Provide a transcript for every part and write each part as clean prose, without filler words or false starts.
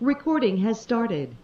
Recording has started.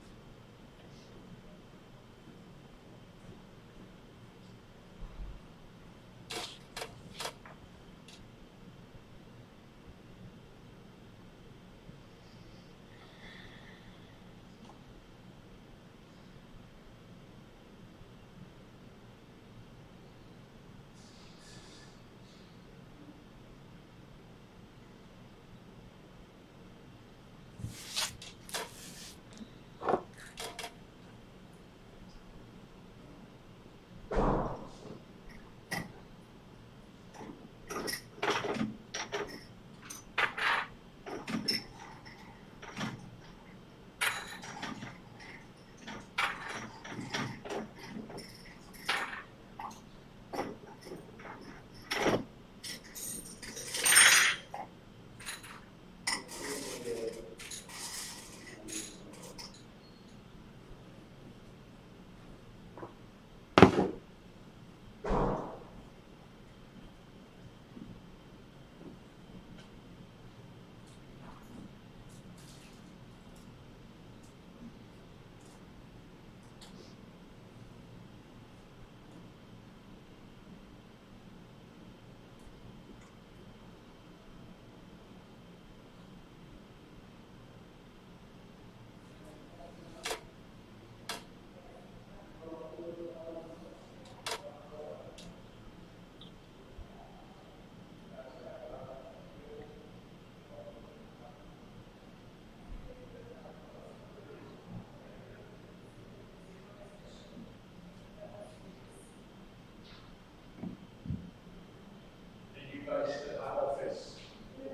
You based at that office,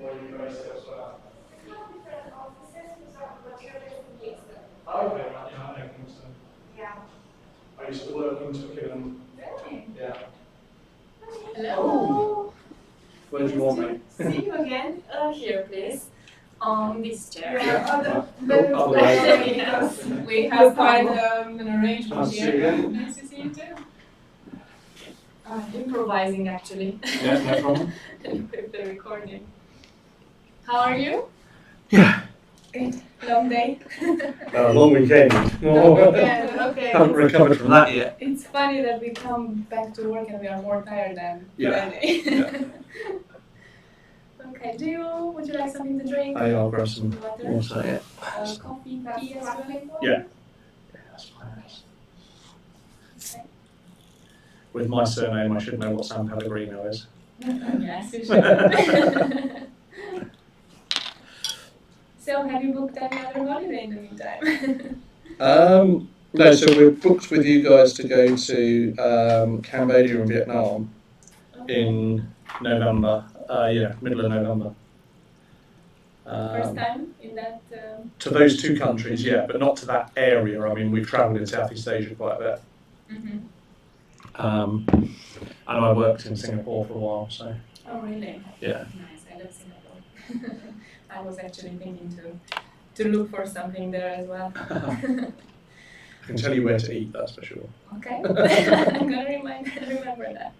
or are you based elsewhere? We have different offices, but you're based in Kingston. Okay, right, yeah, I know Kingston. Yeah. I used to work in Twickenham. Really? Yeah. Hello. Where do you want me? See you again. Here, please. On this chair. We have quite an arrangement Nice to see you here. again. Nice to see you too. Improvising actually. Yeah, no problem. With the recording. How are you? Yeah. Good. Long day. Long weekend. Okay. Haven't recovered from that yet. It's funny that we come back to work and we are more tired than Yeah. Friday. Yeah. Okay, would you like something to drink? I'll grab some Water? water, yeah. Coffee, tea as well? Yeah. Yeah, that's fine. Okay. With my surname, I should know what San Pellegrino is. Yes, you should. So, have you booked any other holiday in the meantime? No, so we're booked with you guys to go to Cambodia and Vietnam in November. Yeah, middle of November. First time in that? To those two countries, yeah, but not to that area. I mean, we've travelled in Southeast Asia quite a bit. Mm-hmm. And I worked in Singapore for a while, so. Oh, really? Yeah. Nice, I love Singapore. I was actually thinking to look for something there as well. I can tell you where to eat, that's for sure. Okay, I'm gonna remember that.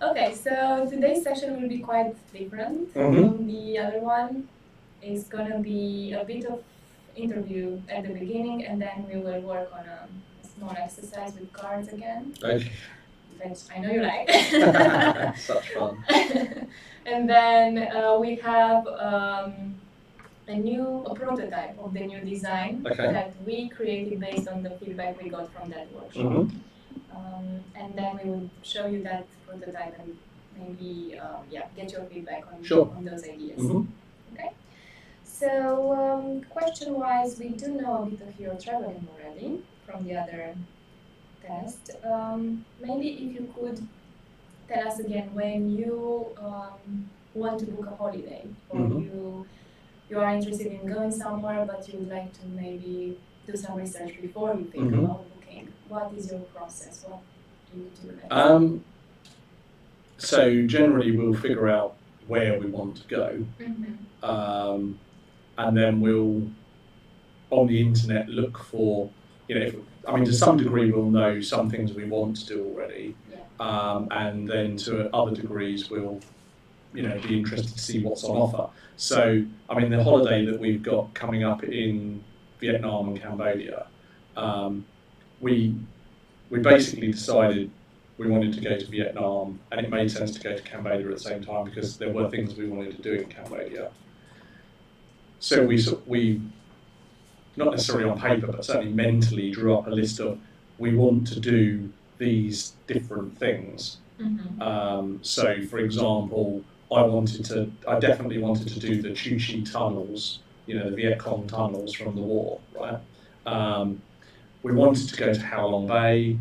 Okay, so today's session will be quite different from the other one. It's gonna be a bit of interview at the beginning, and then we will work on a small exercise with cards again. Okay. Which I know you like. Such fun. And then we have a prototype of the new design that we created based on the feedback we got from that workshop. And then we will show you that prototype and maybe get your feedback on those ideas. Okay. So question-wise, we do know a bit of your traveling already from the other test. Maybe if you could tell us again when you want to book a holiday, or you are interested in going somewhere, but you would like to maybe do some research before you think about booking. What is your process? What do you do? So generally, we'll figure out where we want to go, and then we'll on the internet look for, to some degree we'll know some things we want to do already, and then to other degrees we'll be interested to see what's on offer. So, I mean, the holiday that we've got coming up in Vietnam and Cambodia, we basically decided we wanted to go to Vietnam, and it made sense to go to Cambodia at the same time because there were things we wanted to do in Cambodia. So we not necessarily on paper, but certainly mentally drew up a list of we want to do these different things. So, for example, I definitely wanted to do the Chu Chi tunnels, the Viet Cong tunnels from the war, right? We wanted to go to How Long Bay.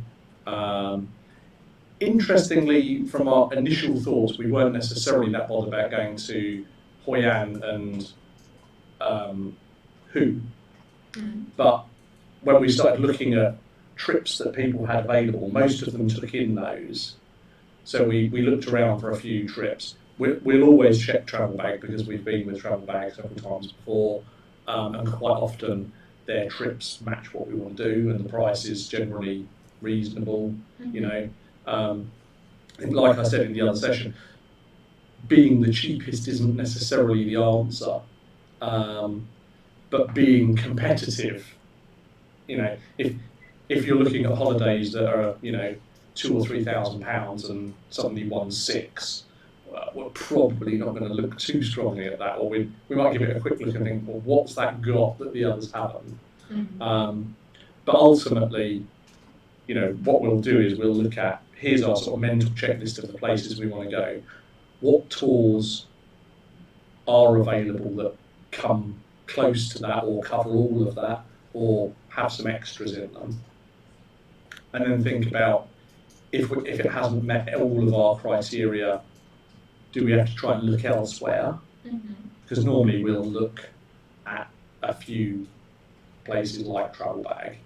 Interestingly, from our initial thoughts, we weren't necessarily that bothered about going to Hoi An and Hu. But when we started looking at trips that people had available, most of them took in those. So we looked around for a few trips. We'll always check travel bag because we've been with travel bag several times before, and quite often their trips match what we want to do, and the price is generally reasonable. Like I said in the other session, being the cheapest isn't necessarily the answer, but being competitive. If you're looking at holidays that are £2,000 or £3,000 and suddenly one's £6,000, we're probably not going to look too strongly at that, or we might give it a quick look and think, well, what's that got that the others haven't? But ultimately, what we'll do is we'll look at, here's our sort of mental checklist of the places we want to go. What tours are available that come close to that or cover all of that or have some extras in them? And then think about if it hasn't met all of our criteria, do we have to try and look elsewhere? Because normally we'll look at a few places like travel bag.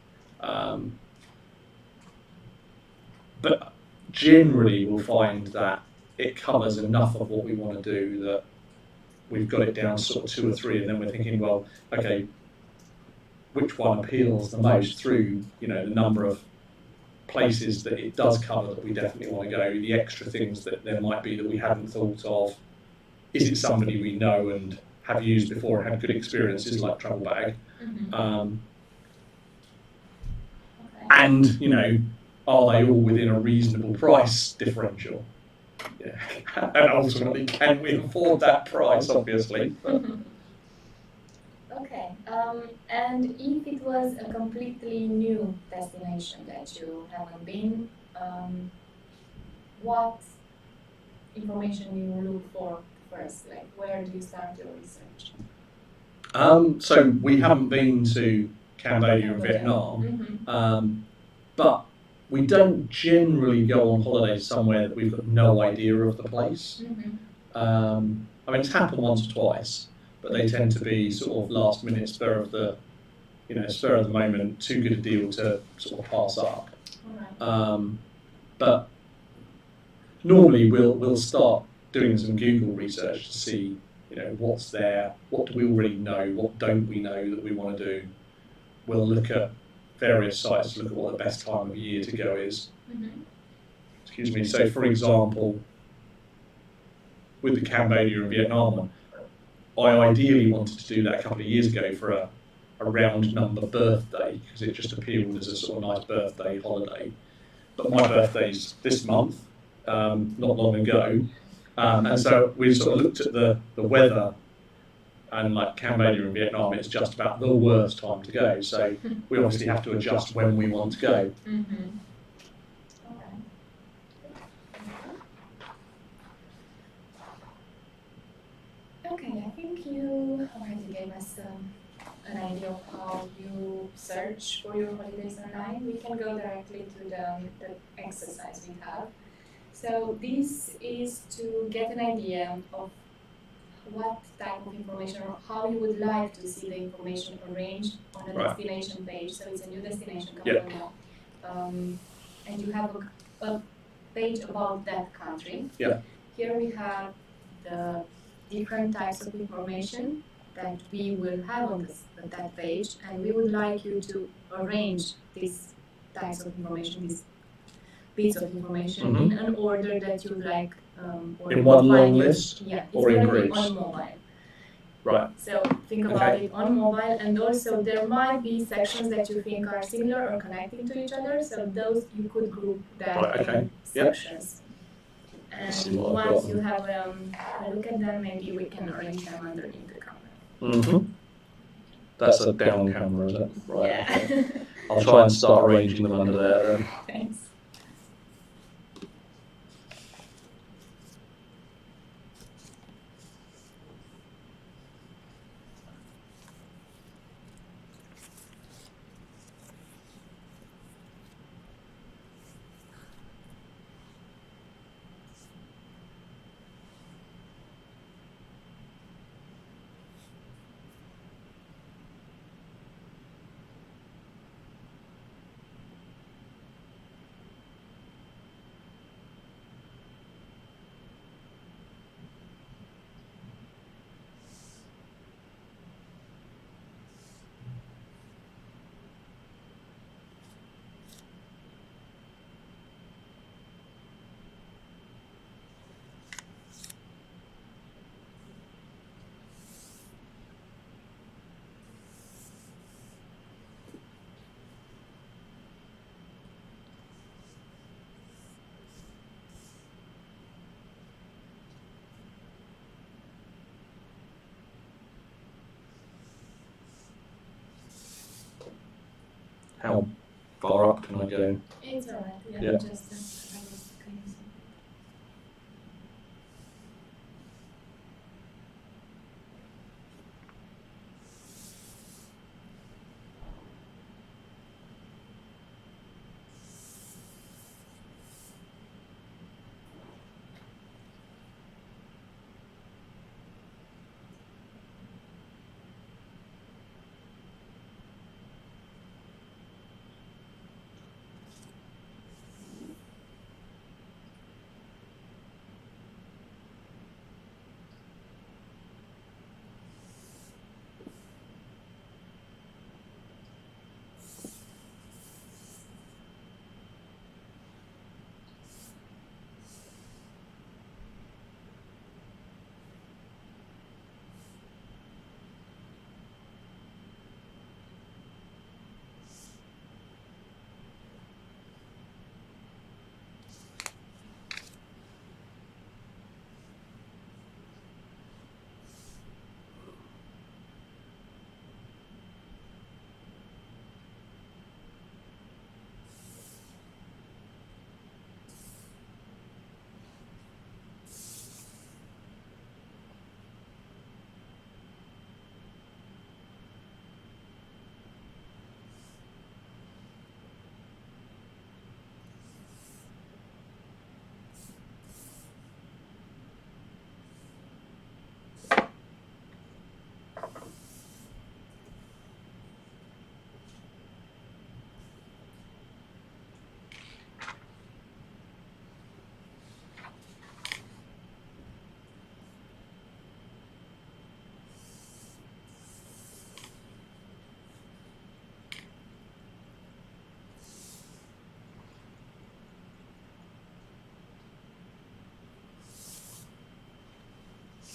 But generally we'll find that it covers enough of what we want to do that we've got it down to sort of 2 or 3, and then we're thinking, well, okay, which one appeals the most through the number of places that it does cover that we definitely want to go, the extra things that there might be that we hadn't thought of. Is it somebody we know and have used before and had good experiences like travel bag? And are they all within a reasonable price differential? Yeah. And ultimately, can we afford that price, obviously? Okay, and if it was a completely new destination that you haven't been, what information you look for first? Like, where do you start your research? So we haven't been to Cambodia and Vietnam, but we don't generally go on holiday somewhere that we've got no idea of the place. I mean, it's happened once or twice, but they tend to be sort of last minute, spur of the moment, too good a deal to sort of pass up. But normally we'll start doing some Google research to see what's there, what do we already know, what don't we know that we want to do. We'll look at various sites to look at what the best time of year to go is. Excuse me. So, for example, with the Cambodia and Vietnam one, I ideally wanted to do that a couple of years ago for a round number birthday because it just appealed as a sort of nice birthday holiday. But my birthday's this month, not long ago, and so we sort of looked at the weather. And like Cambodia and Vietnam, it's just about the worst time to go. So we obviously have to adjust when we want to go. Okay, I think you already gave us an idea of how you search for your holidays online. We can go directly to the exercise we have. So this is to get an idea of what type of information or how you would like to see the information arranged on a destination page. So it's a new destination coming up, and you have a page about that country. Here we have the different types of information that we will have on that page, and we would like you to arrange these types of information, these bits of information in an order that you like or In one long find- list? Yeah, it's Or in going to be groups? on mobile. Right. So think about Okay. it on mobile, and also there might be sections that you think are similar or connecting to each other. So those you could group that Right, okay. in Yep. sections. Let's see And what I've once got. you have a look at them, maybe we can arrange them underneath the camera. Mm-hmm. That's a down camera, is it? Right. Yeah. Okay. I'll try and start arranging them under there then. Thanks. How far up can I go? It's alright. Yeah. Yeah. Just I was kind of-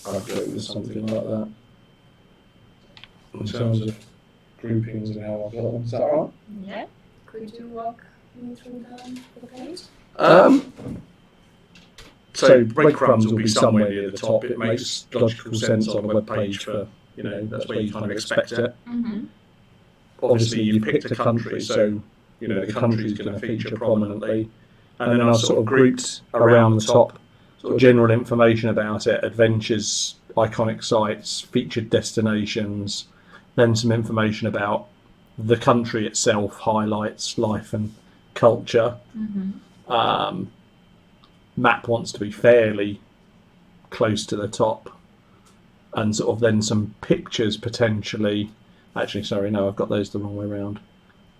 I'd go with something like that. In terms of groupings and how I've got them. Is that right? Yeah. Could you walk me through the page? So breadcrumbs will be somewhere near the top. It makes logical sense on a web page for, that's where you kind of expect it. Mm-hmm. Obviously, you've picked a country, so, the country's going to feature prominently. And then I've sort of grouped around the top sort of general information about it, adventures, iconic sites, featured destinations, then some information about the country itself, highlights, life and culture. Mm-hmm. Map wants to be fairly close to the top, and sort of then some pictures potentially. Actually, sorry, no, I've got those the wrong way around.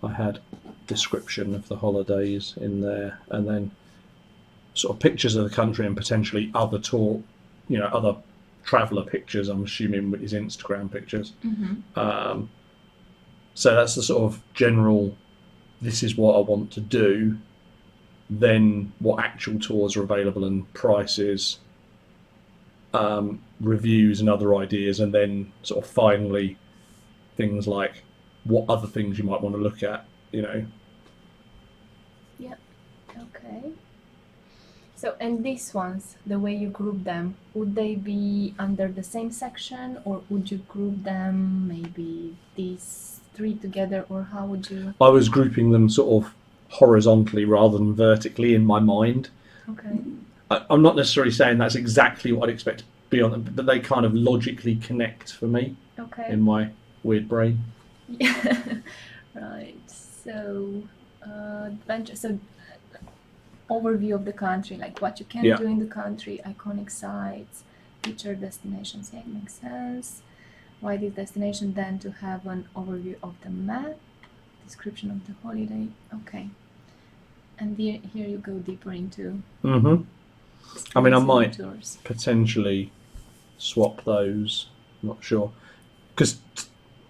I had description of the holidays in there, and then sort of pictures of the country and potentially other other traveller pictures. I'm assuming is Instagram pictures. Mm-hmm. So that's the sort of general. This is what I want to do. then what actual tours are available and prices, reviews and other ideas, and then sort of finally things like what other things you might want to look at, you know. Yeah, okay. So, and these ones, the way you group them, would they be under the same section, or would you group them maybe these three together, or how would you? I was grouping them sort of horizontally rather than vertically in my mind. Okay. I'm not necessarily saying that's exactly what I'd expect to be on them, but they kind of logically connect for me Okay. in my weird brain. Yeah. Right. So, adventure. So, overview of the country, like what you can Yeah. do in the country, iconic sites, feature destinations. Yeah, it makes sense. Why this destination? Then to have an overview of the map, description of the holiday. Okay. And here you go deeper into. Mm-hmm. I mean, I experiencing might tours. potentially swap those. I'm not sure. Because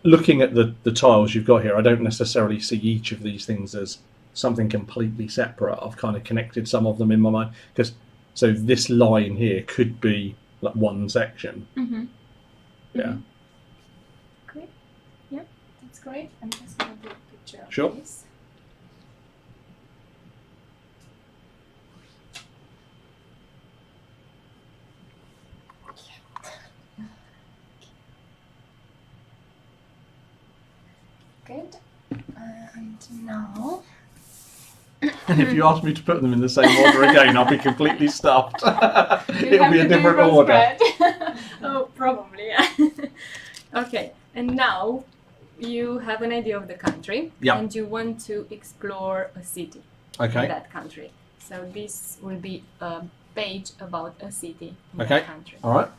looking at the tiles you've got here, I don't necessarily see each of these things as something completely separate. I've kind of connected some of them in my mind. So this line here could be like one section. Mm-hmm. Yeah. Mm-hmm. Great. Yeah, that's great. I'm just going to take a picture of Sure. this. Good. And now. And if you ask me to put them in the same order again, I'll be completely stuffed. You It'll have be a to do different from order. scratch. Oh, probably, yeah. Okay, and now you have an idea of the country, Yeah. and you want to explore a city in Okay. that country. So this will be a page about a city in Okay. that country. All right.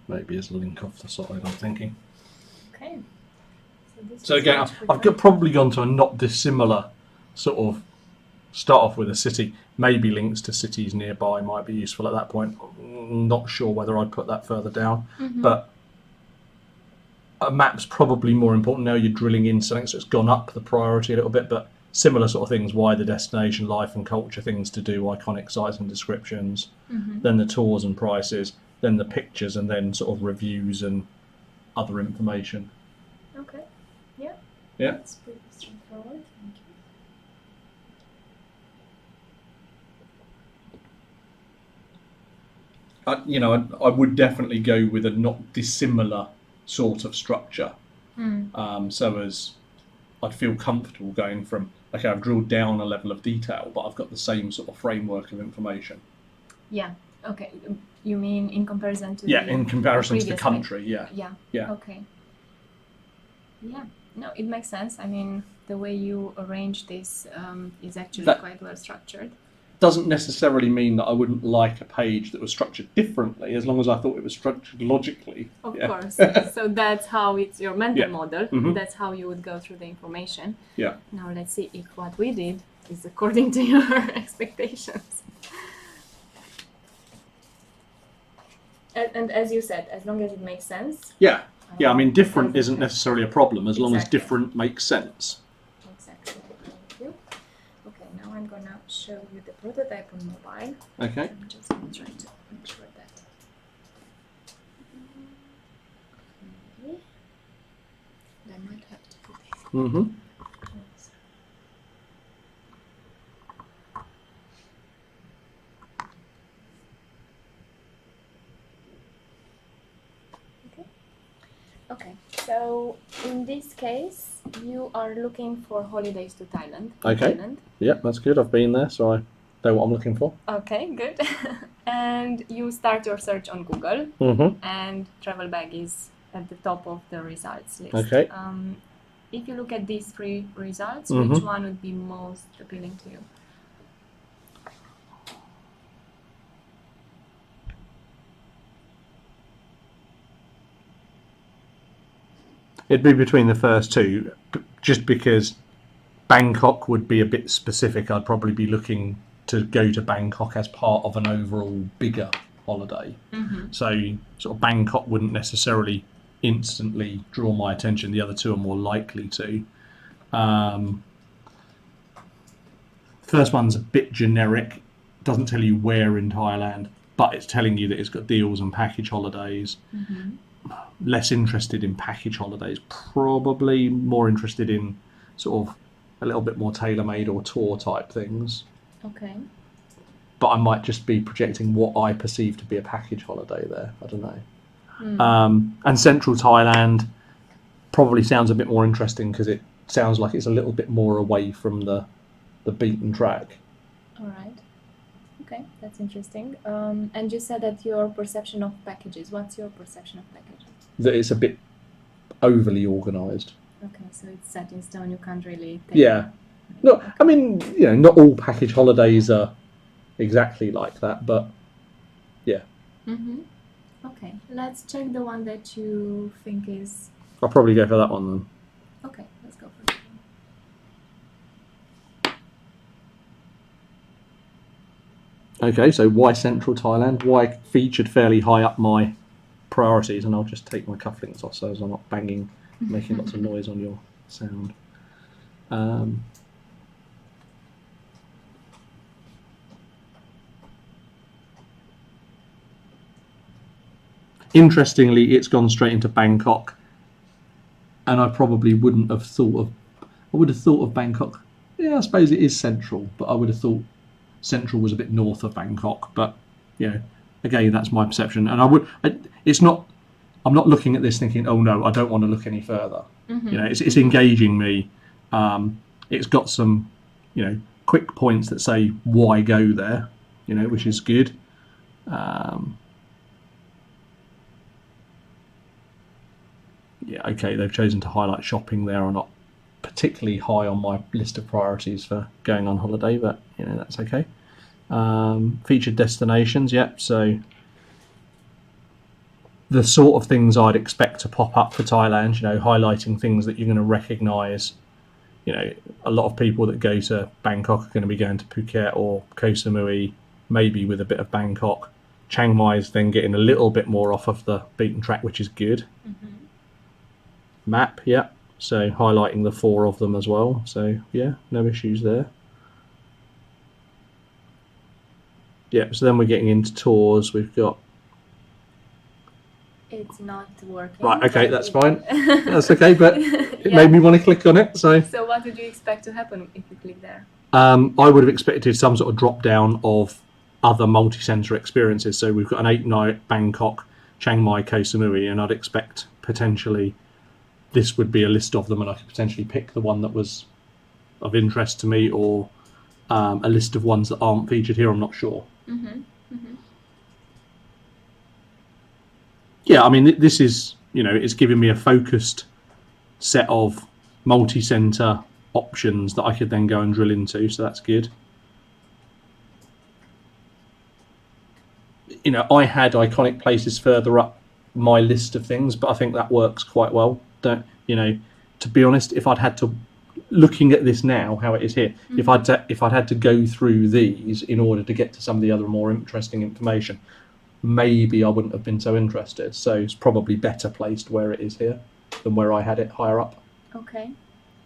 Maybe as a link off the side, I'm thinking. Okay. This So is again, much I've quicker. probably gone to a not dissimilar sort of start off with a city. Maybe links to cities nearby might be useful at that point. Not sure whether I'd put that further down, Mhm. but a map's probably more important now. You're drilling in something, so it's gone up the priority a little bit, but similar sort of things, why the destination, life and culture, things to do, iconic sites and descriptions, Mhm. then the tours and prices, then the pictures, and then sort of reviews and other information. Okay. Yeah. Yeah. That's pretty straightforward. Thank you. I would definitely go with a not dissimilar sort of structure. Mm. So as I'd feel comfortable going from, okay, I've drilled down a level of detail, but I've got the same sort of framework of information. Yeah. Okay. You mean in comparison to Yeah, the in comparison to the previous country, yeah. page? Yeah. Yeah. Okay. Yeah. No, it makes sense. I mean, the way you arrange this is actually That- quite well structured. Doesn't necessarily mean that I wouldn't like a page that was structured differently, as long as I thought it was structured logically. Of Yeah. course. So that's how it's your mental Yeah. model. Mhm. That's how you would go through the information. Yeah. Now let's see if what we did is according to your expectations. And as you said, as long as it makes sense. Yeah, I mean, different doesn't isn't have- necessarily a problem, as long as Exactly. different makes sense. Exactly. Thank you. Okay, now I'm gonna show you the prototype on mobile. Okay. I'm just gonna try to make sure that. Okay. I might have to put it. Mm-hmm. Okay, so in this case, you are looking for holidays to Thailand. Okay. Thailand. Yeah, that's good. I've been there, so I know what I'm looking for. Okay, good. And you start your search on Google, Mm-hmm. and travel bag is at the top of the results list. Okay. If you look at these three results, Mhm. which one would be most appealing to you? It'd be between the first two, just because Bangkok would be a bit specific. I'd probably be looking to go to Bangkok as part of an overall bigger holiday. Mm-hmm. So sort of Bangkok wouldn't necessarily instantly draw my attention. The other two are more likely to. First one's a bit generic. Doesn't tell you where in Thailand, but it's telling you that it's got deals and package holidays. Mm-hmm. Less interested in package holidays, probably more interested in sort of a little bit more tailor-made or tour type things. Okay. But I might just be projecting what I perceive to be a package holiday there. I don't know. And central Thailand probably sounds a bit more interesting because it sounds like it's a little bit more away from the beaten track. All right. Okay, that's interesting. And you said that your perception of packages. What's your perception of packages? That it's a bit overly organised. Okay, so it's set in stone. You can't really. Yeah. No, I mean, not all package holidays are exactly like that, but yeah. Mm-hmm. Okay, let's check the one that you think is. I'll probably go for that one then. Okay, let's go for that one. Okay, so why Central Thailand? Why featured fairly high up my priorities? And I'll just take my cufflinks off so as I'm not banging, making lots of noise on your sound. Interestingly, it's gone straight into Bangkok, and I probably wouldn't have thought of. I would have thought of Bangkok. Yeah, I suppose it is central, but I would have thought central was a bit north of Bangkok. But again, that's my perception, and it's not. I'm not looking at this thinking, oh no, I don't want to look any further. Mm-hmm. It's engaging me. It's got some, quick points that say why go there, which is good. Okay, they've chosen to highlight shopping there. I'm not particularly high on my list of priorities for going on holiday, but that's okay. Featured destinations, so the sort of things I'd expect to pop up for Thailand, highlighting things that you're going to recognise. A lot of people that go to Bangkok are going to be going to Phuket or Koh Samui, maybe with a bit of Bangkok. Chiang Mai's then getting a little bit more off of the beaten track, which is good. Mm-hmm. Map, so highlighting the 4 of them as well. So no issues there. So then we're getting into tours. We've got. It's not working. Right, okay, that's fine. That's okay, but it made me want to click on it. So what did you expect to happen if you click there? I would have expected some sort of drop down of other multi-centre experiences. So we've got an 8-night Bangkok, Chiang Mai, Koh Samui, and I'd expect potentially this would be a list of them, and I could potentially pick the one that was of interest to me, or a list of ones that aren't featured here. I'm not sure. Mm-hmm. Mm-hmm. Yeah, I mean, this is, it's giving me a focused set of multi-centre options that I could then go and drill into, so that's good. I had iconic places further up my list of things, but I think that works quite well. To be honest, if I'd had to, looking at this now, how it is here, Mm-hmm. if I'd had to go through these in order to get to some of the other more interesting information, maybe I wouldn't have been so interested. So it's probably better placed where it is here than where I had it higher up. Okay.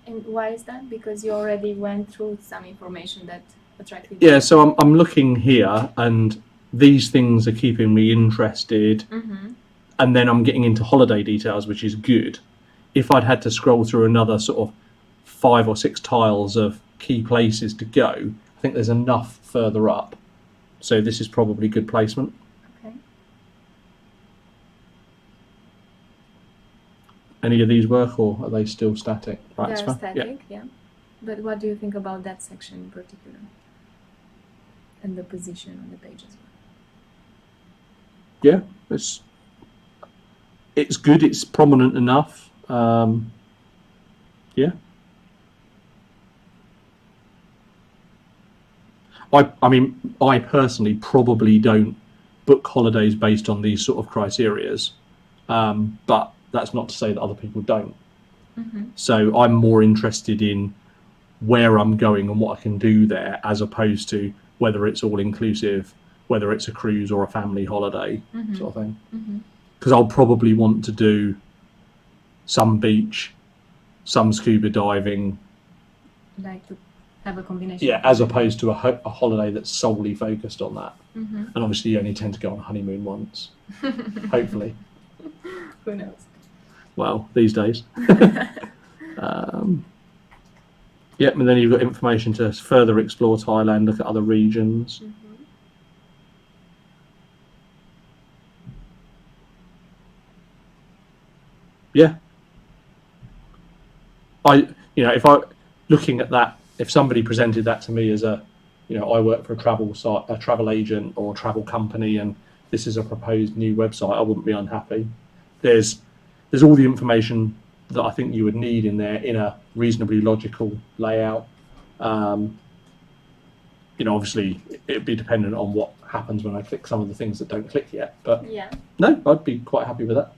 And why is that? Because you already went through some information that attractive? Yeah, so I'm looking here, and these things are keeping me interested, and then I'm getting into holiday details, which is good. If I'd had to scroll through another sort of 5 or 6 tiles of key places to go, I think there's enough further up. So this is probably good placement. Okay. Any of these work, or are they still static? Right, They're it's fine. static, yeah. But what do you think about that section in particular? And the position on the page as well? Yeah, it's good. It's prominent enough. Yeah. I mean, I personally probably don't book holidays based on these sort of criterias, but that's not to say that other people don't. So I'm more interested in where I'm going and what I can do there, as opposed to whether it's all inclusive, whether it's a cruise or a family holiday sort of thing. Because I'll probably want to do some beach, some scuba diving. Like to have a combination. Yeah, as opposed to a holiday that's solely focused on that. And obviously you only tend to go on a honeymoon once, hopefully. Who knows? Well, these days. Yep, and then you've got information to further explore Thailand, look at other regions. Yeah. If I looking at that, if somebody presented that to me as I work for a travel agent or a travel company, and this is a proposed new website, I wouldn't be unhappy. There's all the information that I think you would need in there in a reasonably logical layout. Obviously it'd be dependent on what happens when I click some of the things that don't click yet, but no, I'd be quite happy with that.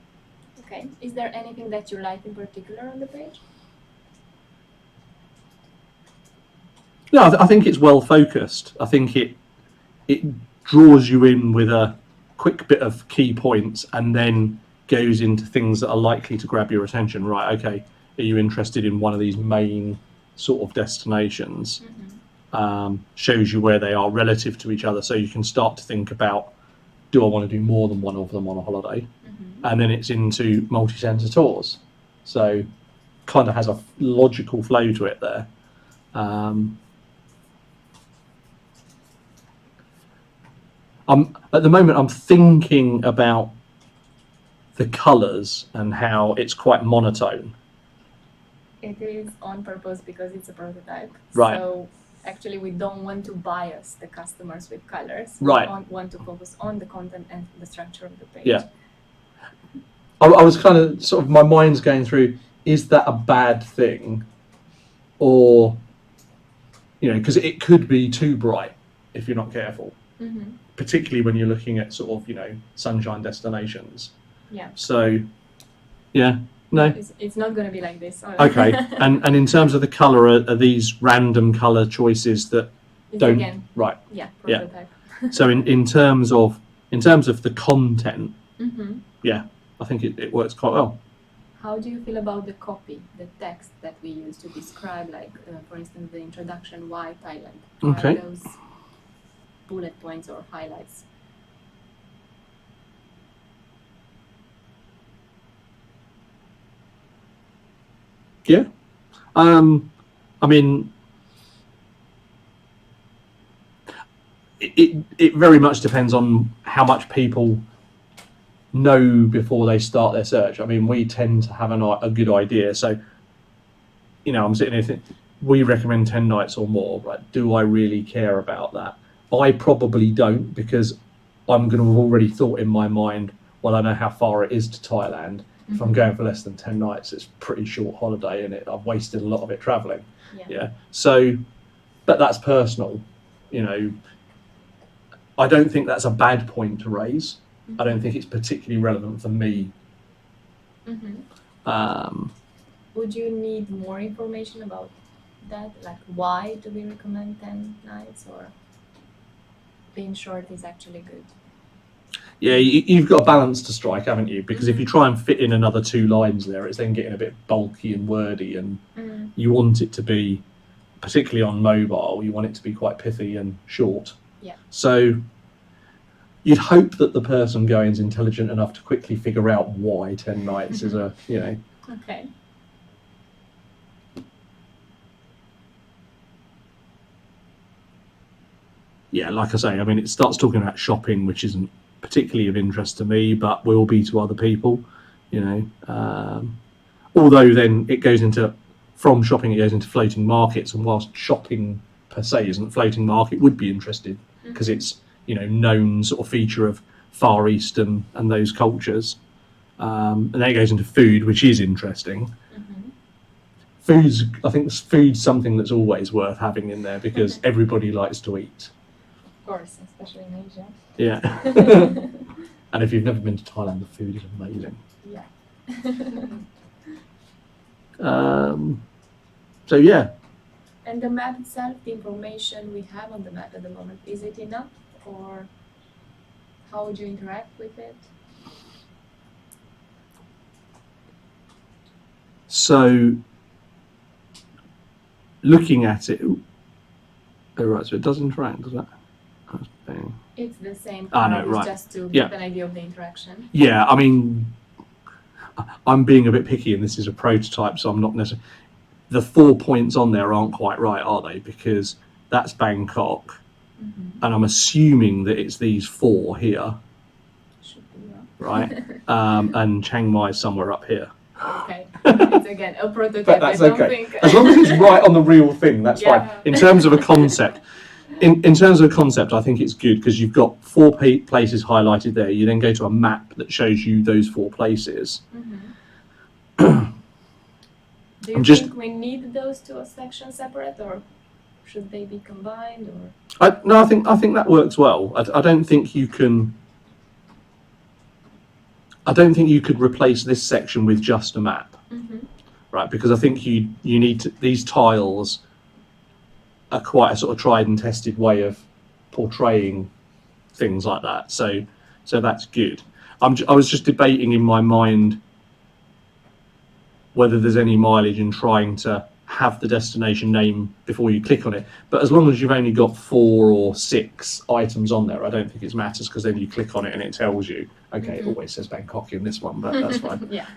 Okay. Is there anything that you like in particular on the page? No, I think it's well focused. I think it draws you in with a quick bit of key points, and then goes into things that are likely to grab your attention. Right, okay, are you interested in one of these main sort of destinations? Shows you where they are relative to each other, so you can start to think about, do I want to do more than one of them on a holiday? And then it's into multi-centre tours, so kind of has a logical flow to it there. At the moment I'm thinking about the colours and how it's quite monotone. It is on purpose because it's a prototype. Right. So actually we don't want to bias the customers with colors. Right. We want to focus on the content and the structure of the page. Yeah. I was kind of sort of, my mind's going through, is that a bad thing? Or, because it could be too bright if you're not careful. Particularly when you're looking at sort of, sunshine destinations. Yeah. So, yeah, no. It's not going to be like this. Okay. and in terms of the colour, are these random colour choices that don't... Again, right. Yeah, prototype. Yeah. So in terms of the content, yeah, I think it works quite well. How do you feel about the copy, the text that we use to describe, like, for instance, the introduction, why Thailand? Okay. Are those bullet points or highlights? Yeah. I mean, it very much depends on how much people know before they start their search. I mean, we tend to have a good idea. So, I'm sitting here thinking, we recommend 10 nights or more, right? Do I really care about that? I probably don't, because I'm going to have already thought in my mind, well, I know how far it is to Thailand. If I'm going for less than 10 nights, it's a pretty short holiday, isn't it? I've wasted a lot of it traveling. Yeah. So, but that's personal. I don't think that's a bad point to raise. I don't think it's particularly relevant for me. Would you need more information about that? Like, why do we recommend 10 nights, or being short is actually good? Yeah, you've got a balance to strike, haven't you? Because if you try and fit in another 2 lines there, it's then getting a bit bulky and wordy, and you want it to be particularly on mobile, you want it to be quite pithy and short. Yeah. So you'd hope that the person going is intelligent enough to quickly figure out why 10 nights is a, you know. Okay. Yeah, like I say, I mean, it starts talking about shopping, which isn't particularly of interest to me, but will be to other people, you know. Although then it goes into, from shopping, it goes into floating markets, and whilst shopping per se isn't floating market, would be interested because it's, you know, known sort of feature of Far East and those cultures. And then it goes into food, which is interesting. I think food's something that's always worth having in there because everybody likes to eat. Of course, especially in Asia. Yeah. And if you've never been to Thailand, the food is amazing. Yeah. So yeah. And the map itself, the information we have on the map at the moment, is it enough, or how would you interact with it? So looking at it, oh right, so it does interact, does that? It's the same. No, It's right. just to Yeah. get an idea of the interaction. Yeah, I mean, I'm being a bit picky, and this is a prototype, so I'm not necessarily. The 4 points on there aren't quite right, are they? Because that's Bangkok, and I'm assuming that it's these 4 here, Should be, yeah. right? And Chiang Mai is somewhere up here. Okay. It's again a prototype. But that's I don't okay. think. As long as it's right on the real thing, that's Yeah. fine. In terms of a concept, in terms of a concept, I think it's good because you've got 4 places highlighted there. You then go to a map that shows you those 4 places. Do you think we need those 2 sections separate, or should they be combined, or? No, I think that works well. I don't think you can. I don't think you could replace this section with just a map, right? Because I think you need to. These tiles are quite a sort of tried and tested way of portraying things like that. So that's good. I was just debating in my mind whether there's any mileage in trying to have the destination name before you click on it. But as long as you've only got 4 or 6 items on there, I don't think it matters because then you click on it and it tells you, okay, it always says Bangkok in this one, but that's fine. Yeah.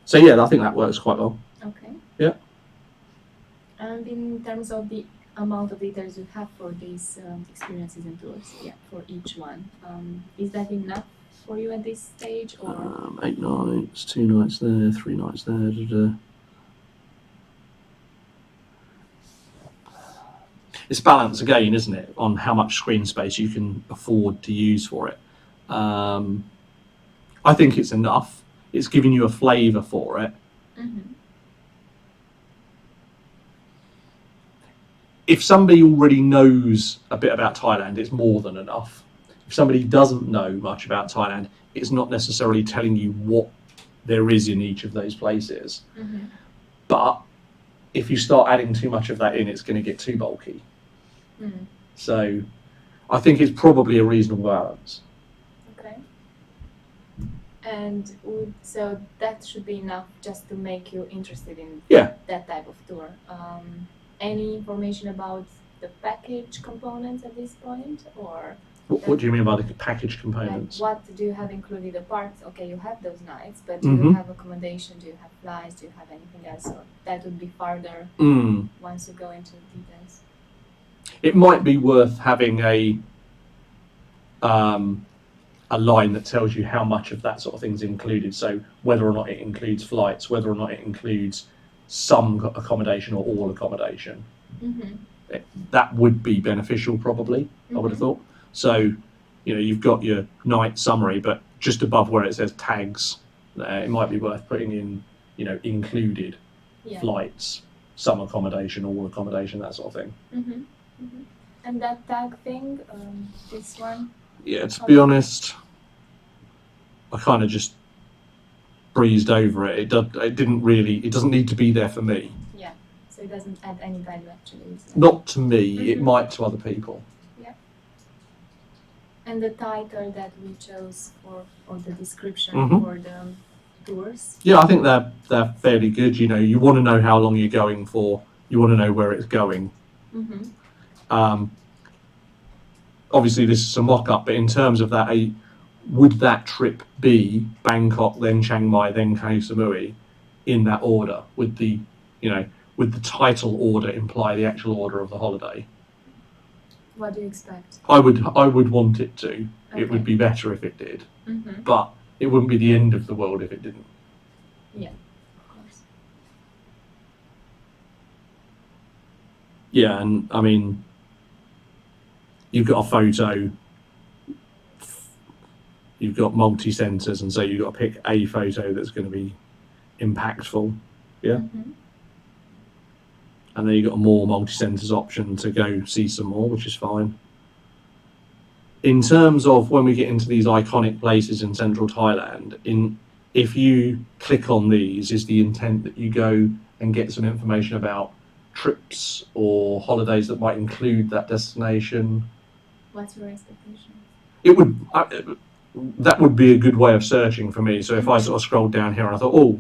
So yeah, I think that works quite well. Okay. Yeah. And in terms of the amount of details you have for these experiences and tours, for each one, is that enough for you at this stage, or? 8 nights, 2 nights there, 3 nights there. It's balance again, isn't it, on how much screen space you can afford to use for it. I think it's enough. It's giving you a flavour for it. If somebody already knows a bit about Thailand, it's more than enough. If somebody doesn't know much about Thailand, it's not necessarily telling you what there is in each of those places. But if you start adding too much of that in, it's going to get too bulky. So I think it's probably a reasonable balance. Okay. And so that should be enough just to make you interested in that type of tour. Any information about the package components at this point, or? What do you mean by the package components? Like what do you have included? The parts, okay, you have those nights, but do you have accommodation? Do you have flights? Do you have anything else? Or that would be farther once you go into details. It might be worth having a line that tells you how much of that sort of thing's included. So whether or not it includes flights, whether or not it includes some accommodation or all accommodation. That would be beneficial, probably. I would have thought. So, you know, you've got your night summary, but just above where it says tags, it might be worth putting in, you know, included flights, some accommodation, all accommodation, that sort of thing. And that tag thing, this one? Yeah, to be honest, I kind of just breezed over it. It doesn't need to be there for me. Yeah, so it doesn't add any value actually. Not to me, it might to other people. And the title that we chose or the description for the tours? Yeah, I think they're fairly good. You know, you want to know how long you're going for you want to know where it's going. Obviously, this is a mock-up, but in terms of that, would that trip be Bangkok, then Chiang Mai, then Koh Samui, in that order? Would the title order imply the actual order of the holiday? What do you expect? I would want it to. Okay. It would be better if it did, Mm-hmm. but it wouldn't be the end of the world if it didn't. Yeah, of course. Yeah, and I mean, you've got a photo, you've got multi-centers, and so you've got to pick a photo that's going to be impactful. Yeah. Mm-hmm. And then you've got a more multi-centers option to go see some more, which is fine. In terms of when we get into these iconic places in central Thailand, if you click on these, is the intent that you go and get some information about trips or holidays that might include that destination? What's your expectation? It would that would be a good way of searching for me. So if I sort of scrolled down here and I thought, oh,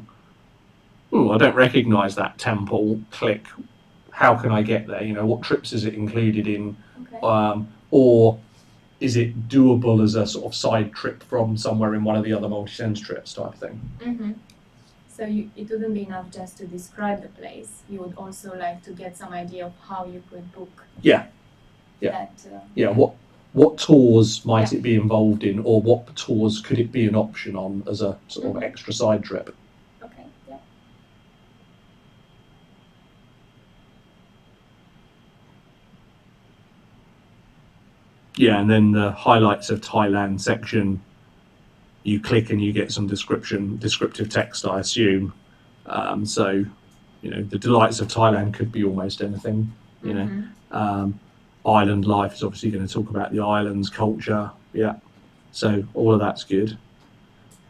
I don't recognise that temple. Click. How can I get there? What trips is it included in? Okay. Or is it doable as a sort of side trip from somewhere in one of the other multi-sense trips type of thing? Mm-hmm. So it wouldn't be enough just to describe the place. You would also like to get some idea of how you could book. Yeah. That. Yeah. What tours might it be involved in, or what tours could it be an option on as a sort of extra side trip? Okay. Yeah. Yeah, and then the highlights of Thailand section, you click and you get some descriptive text, I assume. So, the delights of Thailand could be almost anything. Island life is obviously going to talk about the islands, culture. Yeah, so all of that's good.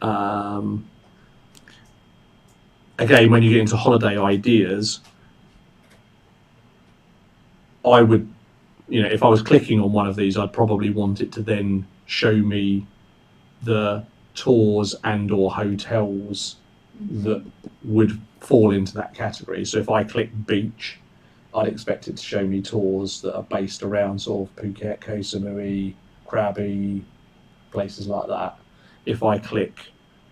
Again, when you get into holiday ideas, I would, if I was clicking on one of these, I'd probably want it to then show me the tours and or hotels that would fall into that category. So if I click beach, I'd expect it to show me tours that are based around sort of Phuket, Koh Samui, Krabi, places like that. If I click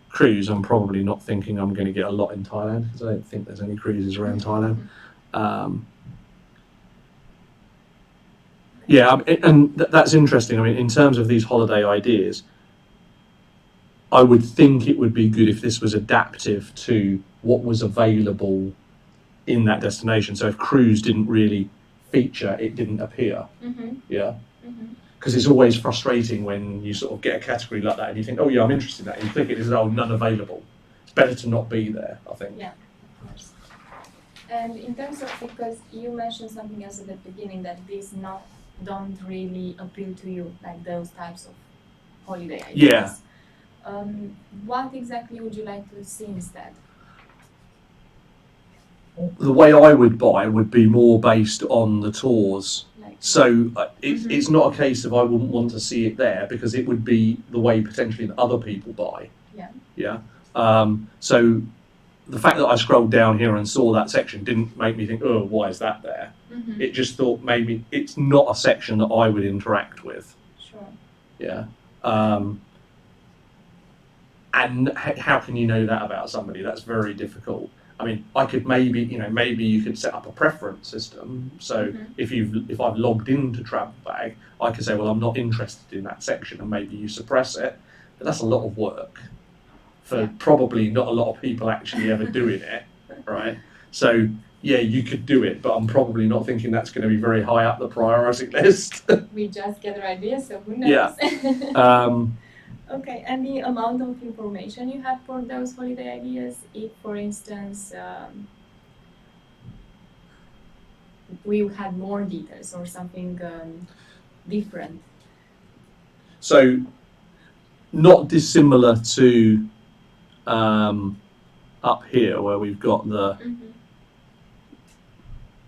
cruise, I'm probably not thinking I'm going to get a lot in Thailand, because I don't think there's any cruises around Thailand. And that's interesting. I mean, in terms of these holiday ideas, I would think it would be good if this was adaptive to what was available in that destination. So if cruise didn't really feature, it didn't appear. Yeah. Because it's always frustrating when you sort of get a category like that and you think, oh yeah, I'm interested in that. And you click it, it's none available. It's better to not be there, I think. Yeah, of course. And in terms of, because you mentioned something else at the beginning, that these don't really appeal to you, like those types of holiday ideas. Yeah. What exactly would you like to see instead? The way I would buy would be more based on the tours. So it's not a case of I wouldn't want to see it there, because it would be the way potentially that other people buy. Yeah. So the fact that I scrolled down here and saw that section didn't make me think, oh, why is that there? It just thought maybe it's not a section that I would interact with. Sure. Yeah. And how can you know that about somebody? That's very difficult. I mean, I could maybe you could set up a preference system. So if I've logged into Travel Bag, I could say, well, I'm not interested in that section, and maybe you suppress it. But that's a lot of work for probably not a lot of people actually ever doing it, right? So yeah, you could do it, but I'm probably not thinking that's going to be very high up the priority list. We just gather ideas, so who knows? Yeah. Okay, and the amount of information you have for those holiday ideas, if, for instance, we had more details or something different. So, not dissimilar to up here where we've got the.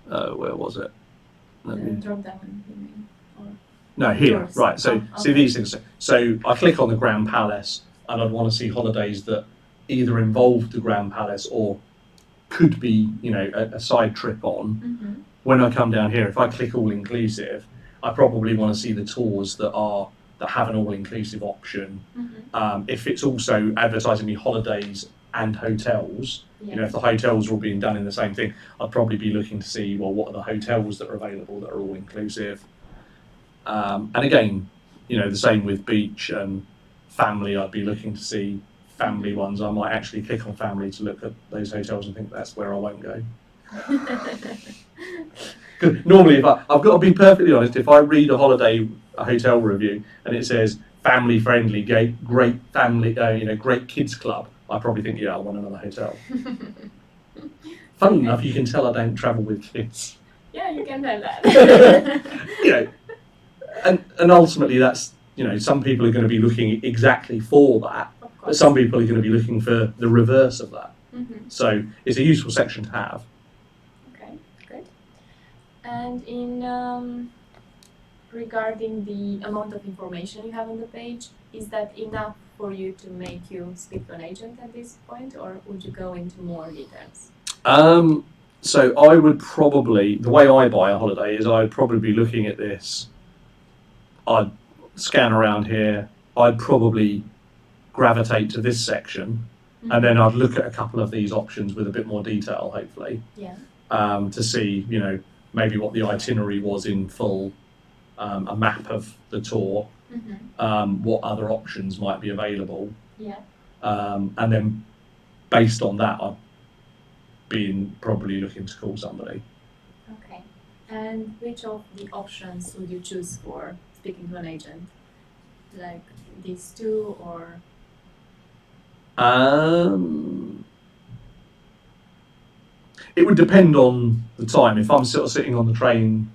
Where was it? Drop down, you mean? No, here, Yours. right. So Oh, see okay. these things. So I click on the Grand Palace, and I'd want to see holidays that either involve the Grand Palace or could be, you know, a side trip on. Mm-hmm. When I come down here, if I click all inclusive, I probably want to see the tours that have an all inclusive option. Mm-hmm. If it's also advertising me holidays and hotels, Yeah. you know, if the hotels are all being done in the same thing, I'd probably be looking to see, well, what are the hotels that are available that are all inclusive. And again, you know, the same with beach and family. I'd be looking to see family ones. I might actually click on family to look at those hotels and think that's where I won't go. Normally, if I've got to be perfectly honest, if I read a hotel review and it says family friendly, great family, you know, great kids club, I probably think, yeah, I want another hotel. Funny enough, you can tell I don't travel with kids. Yeah, you can tell that. You know, and ultimately that's, you know, some people are going to be looking exactly for that, but some people are going to be looking for the reverse of that. Mm-hmm. So it's a useful section to have. Okay, great. And in regarding the amount of information you have on the page, is that enough for you to make you speak to an agent at this point, or would you go into more details? So I would probably, the way I buy a holiday is I'd probably be looking at this. I'd scan around here. I'd probably gravitate to this section, and then I'd look at a couple of these options with a bit more detail, hopefully. Yeah. To see, you know, maybe what the itinerary was in full, a map of the tour, Mm-hmm. what other options might be available, Yeah. and then based on that, I'd be probably looking to call somebody. Okay. And which of the options would you choose for speaking to an agent? Like these two, or? It would depend on the time. If I'm sort of sitting on the train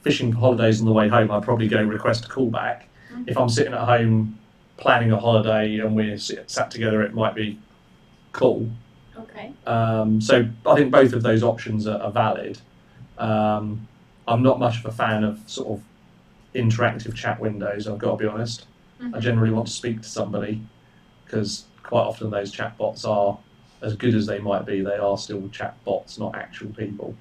fishing for holidays on the way home, I'd probably go request a callback. Mm-hmm. If I'm sitting at home planning a holiday and we're sat together, it might be call. Okay. So I think both of those options are valid. I'm not much of a fan of sort of interactive chat windows, I've got to be honest. Mm-hmm. I generally want to speak to somebody because quite often those chat bots are, as good as they might be, they are still chat bots, not actual people.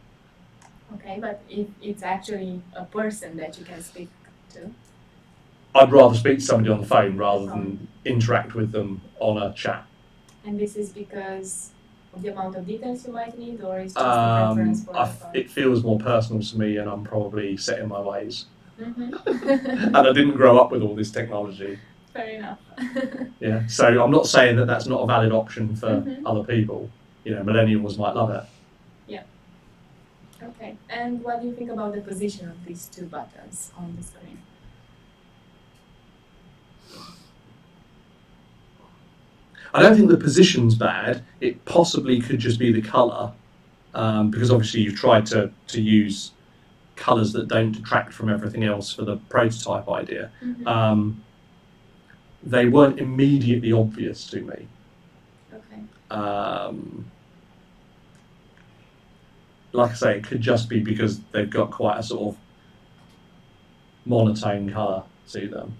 Okay, but if it's actually a person that you can speak to? I'd rather speak to somebody on the phone rather than interact with them on a chat. And this is because of the amount of details you might need, or is just a preference for the phone? It feels more personal to me, and I'm probably set in my ways. Mm-hmm. And I didn't grow up with all this technology. Fair enough. Yeah, so I'm not saying that that's not a valid option for Mm-hmm. other people. You know, millennials might love it. Yeah. Okay. And what do you think about the position of these two buttons on the screen? I don't think the position's bad. It possibly could just be the colour, because obviously you've tried to use colours that don't detract from everything else for the prototype idea. Mm-hmm. They weren't immediately obvious to me. Okay. Like I say, it could just be because they've got quite a sort of monotone colour to them.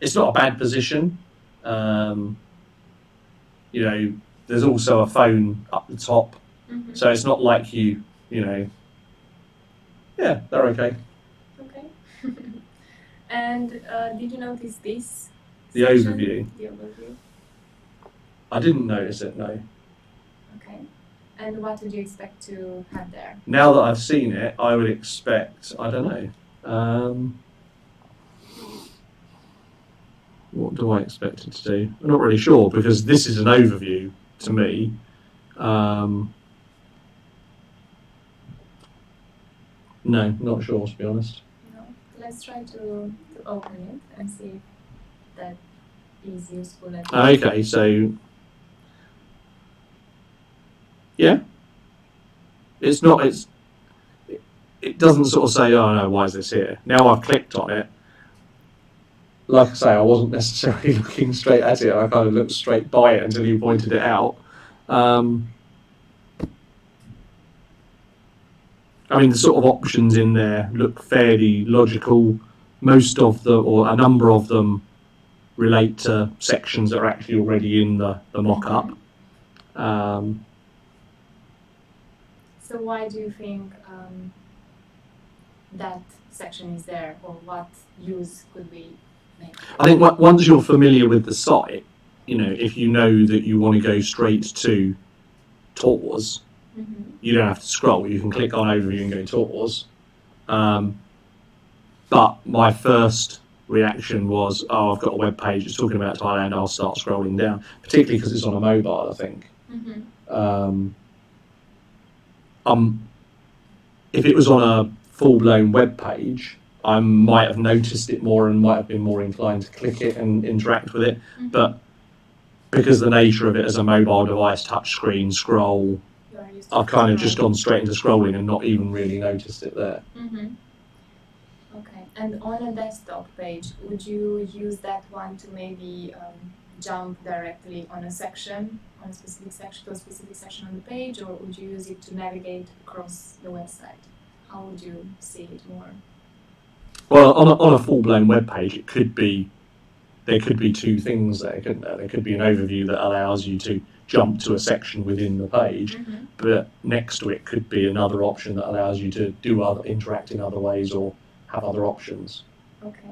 It's not a bad position. You know, there's also a phone up the top, Mm-hmm. so it's not like you know, yeah, they're okay. Okay. And did you notice this? The section? overview. The overview. I didn't notice it, no. Okay. And what did you expect to have there? Now that I've seen it, I would expect, I don't know. What do I expect it to do? I'm not really sure because this is an overview to me. No, not sure to be honest. No. Let's try to open it and see if that is useful. Okay, so yeah, it's not. It doesn't sort of say, "Oh no, why is this here?" Now I've clicked on it. Like I say, I wasn't necessarily looking straight at it. I kind of looked straight by it until you pointed it out. I mean, the sort of options in there look fairly logical. Most of them, or a number of them, relate to sections that are actually already in the mock-up. So why do you think that section is there, or what use could we make? I think once you're familiar with the site, you know, if you know that you want to go straight to tours, you don't have to scroll. You can click on overview and go tours. But my first reaction was, oh, I've got a web page. It's talking about Thailand. I'll start scrolling down, particularly because it's on a mobile, I think. If it was on a full-blown web page, I might have noticed it more and might have been more inclined to click it and interact with it. But because the nature of it as a mobile device, touchscreen, scroll, I've kind of just gone straight into scrolling and not even really noticed it there. Okay, and on a desktop page, would you use that one to maybe jump directly on a section, on a specific section, to a specific section on the page, or would you use it to navigate across the website? How would you see it more? Well, on a full-blown web page, there could be two things there, couldn't there? There could be an overview that allows you to jump to a section within the page, but next to it could be another option that allows you to interact in other ways or have other options. Okay.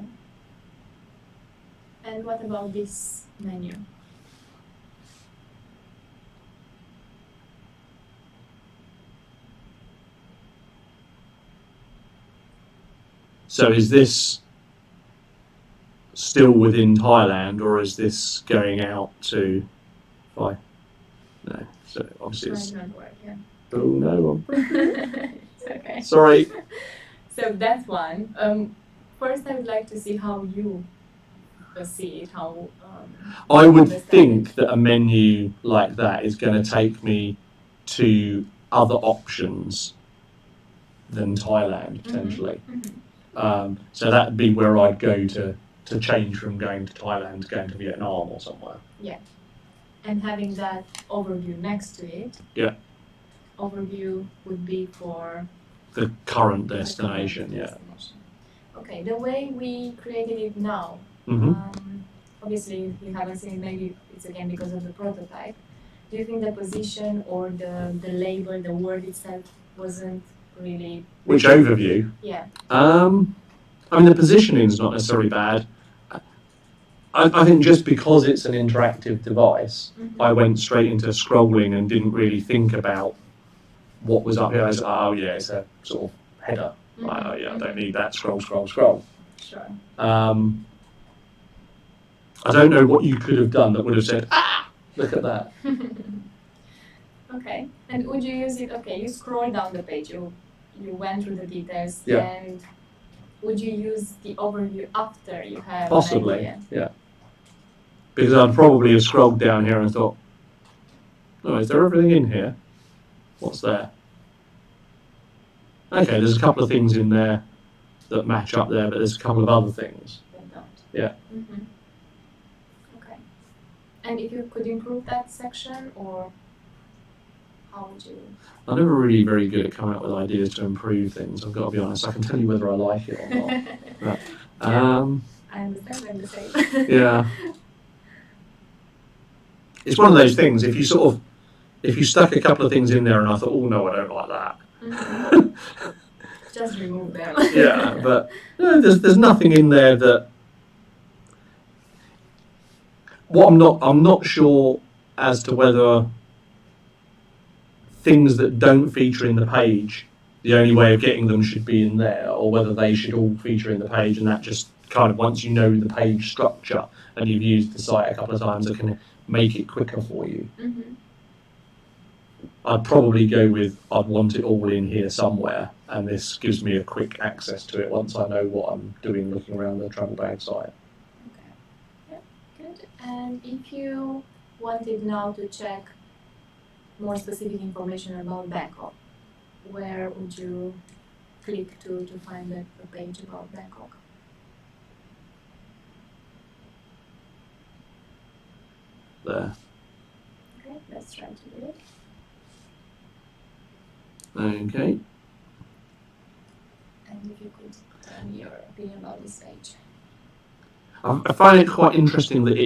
And what about this menu? So is this still within Thailand, or is this going out to? No. So obviously it's. Might not work, yeah. Oh no! It's okay. Sorry. So that one. First, I would like to see how you see it. How. I would think that a menu like that is going to take me to other options than Thailand potentially. So that'd be where I'd go to change from going to Thailand to going to Vietnam or somewhere. Yeah. And having that overview next to it. Yeah. Overview would be for the current destination. Yeah. Okay. The way we created it now. Obviously, you haven't seen it. Maybe it's again because of the prototype. Do you think the position or the label, the word itself, wasn't really? Which overview? Yeah. I mean, the positioning is not necessarily bad. I think just because it's an interactive device, I went straight into scrolling and didn't really think about what was up here. I was like, oh yeah, it's a sort of header. Like, oh yeah, I don't need that. Scroll. Sure. I don't know what you could have done that would have said, look at that. Okay. And would you use it? Okay, you scroll down the page. You went through the details. Yeah. And would you use the overview after you have Possibly, an idea? yeah. Because I'd probably have scrolled down here and thought, oh, is there everything in here? What's there? Okay, there's a couple of things in there that match up there, but there's a couple of other things. That don't. Yeah. Okay. And if you could improve that section, or how would you? I'm never really very good at coming up with ideas to improve things. I've got to be honest. I can tell you whether I like it or not. But, I understand. I'm the same. yeah. It's one of those things. If you stuck a couple of things in there and I thought, oh no, I don't like that. Just remove them. Yeah, but no, there's nothing in there that. What I'm not sure as to whether things that don't feature in the page, the only way of getting them should be in there, or whether they should all feature in the page, and that just kind of, once you know the page structure and you've used the site a couple of times, it can make it quicker for you. I'd probably go with, I'd want it all in here somewhere, and this gives me a quick access to it once I know what I'm doing looking around the travel bag site. Okay. Yeah, good. And if you wanted now to check more specific information about Bangkok, where would you click to find a page about Bangkok? There. Okay, let's try to do it. Okay. And if you could tell me your opinion about this page. I find it quite interesting that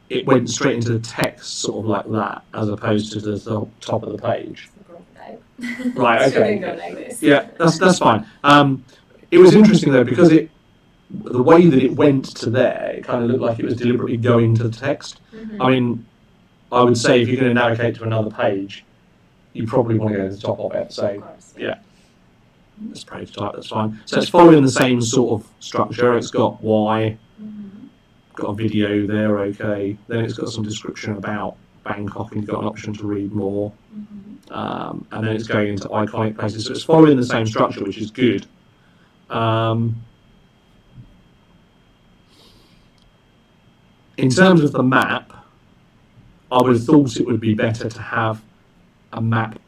it went straight into the text sort of like that, as opposed to the top of the page. The prototype. prototype. Right, It shouldn't okay. go like this. Yeah, that's fine. It was interesting though because the way that it went to there, it kind of looked like it was deliberately going to the text. Mhm. I mean, I would say if you're going to navigate to another page, you probably want to go to the top of it. So Of course. yeah, this prototype, that's fine. So it's following the same sort of structure. It's got Y, Mhm. got a video there, okay. Then it's got some description about Bangkok, and you've got an option to read more. Mhm. And then it's going into iconic places. So it's following the same structure, which is good. In terms of the map, I would have thought it would be better to have a map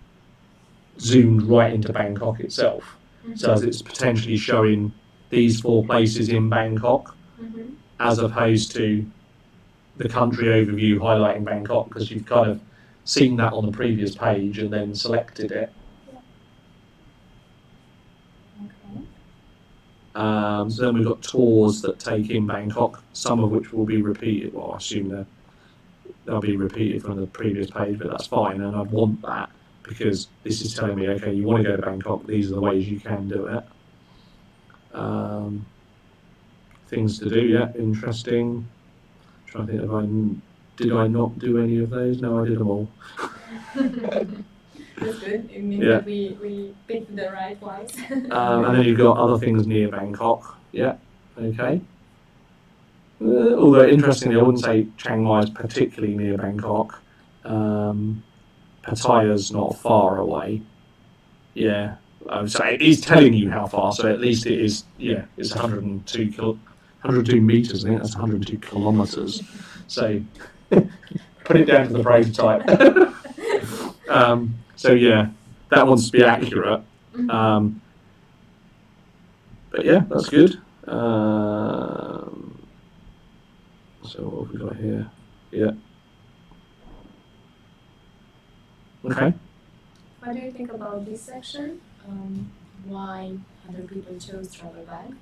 zoomed right into Bangkok itself, so as it's potentially showing these 4 places in Bangkok, Mhm. as opposed to the country overview highlighting Bangkok, because you've kind of seen that on the previous page and then selected it. Okay. So then we've got tours that take in Bangkok, some of which will be repeated. Well, I assume they'll be repeated from the previous page, but that's fine, and I want that because this is telling me, okay, you want to go to Bangkok, these are the ways you can do it. Things to do, yeah, interesting. I'm trying to think if did I not do any of those? No, I did them all. That's good. It means Yeah. that we picked the right ones. And then you've got other things near Bangkok. Yeah, okay. Although interestingly, I wouldn't say Chiang Mai is particularly near Bangkok. Pattaya's not far away. Yeah, so it is telling you how far. So at least it is. Yeah, it's 102 meters. I think that's 102 kilometers. So put it down to the prototype. So yeah, that wants to be accurate. But yeah, that's good. So what have we got here? Yeah. Okay. What do you think about this section? Why other people chose travel bag?